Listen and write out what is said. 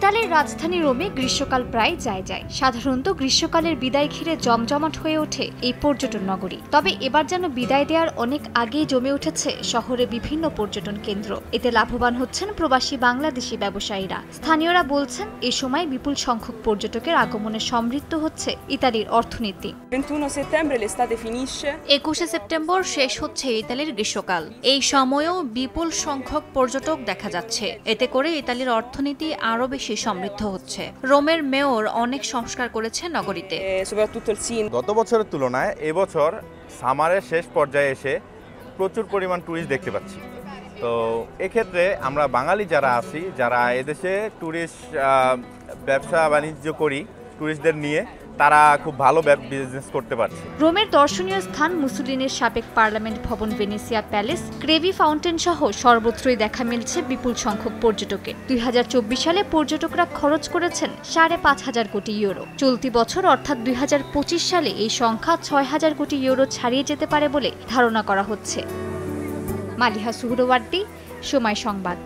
ইতালির রাজধানী রোমে গ্রীষ্মকাল প্রায় যায়। সাধারণত গ্রীষ্মকালের বিদায় ঘিরে জমজমাট হয়ে ওঠে এই পর্যটন নগরী। তবে এবার যেন বিদায় দেওয়ার অনেক আগেই জমে উঠেছে শহরে বিভিন্ন পর্যটন কেন্দ্র। এতে লাভবান হচ্ছেন প্রবাসী বাংলাদেশি ব্যবসায়ীরা। স্থানীয়রা বলছেন, এ সময় বিপুল সংখ্যক পর্যটকের আগমনে সমৃদ্ধ হচ্ছে ইতালির অর্থনীতি। 21 সেপ্টেম্বর শেষ হচ্ছে ইতালির গ্রীষ্মকাল। এই সময়েও বিপুল সংখ্যক পর্যটক দেখা যাচ্ছে। এতে করে ইতালির অর্থনীতি আরো বেশি সমৃদ্ধ হচ্ছে। রোমের মেয়র অনেক সংস্কার করেছে নগরীতে। গত বছরের তুলনায় এবছর সামারের শেষ পর্যায়ে এসে প্রচুর পরিমাণ ট্যুরিস্ট দেখতে পাচ্ছি। তো এক্ষেত্রে আমরা বাঙালি যারা আছি, যারা এদেশে ট্যুরিস্ট ব্যবসা বাণিজ্য করি ট্যুরিস্টদের নিয়ে, তারা খুব ভালো বিজনেস করতে পারছে। রোমের দর্শনীয় স্থান মুসুলিনের সাবেক পার্লামেন্ট ভবন, ভেনেসিয়া প্যালেস, ক্রেভি ফাউন্টেন সহ সর্বত্রই দেখা মিলছে বিপুল সংখ্যক পর্যটকের। 2024 সালে পর্যটকরা খরচ করেছেন 5.5 কোটি ইউরো। চলতি বছর অর্থাৎ 2025 সালে এই সংখ্যা 6,000 কোটি ইউরো ছাড়িয়ে যেতে পারে বলে ধারণা করা হচ্ছে। মালিহা সুহরওয়ার্দী, সময় সংবাদ।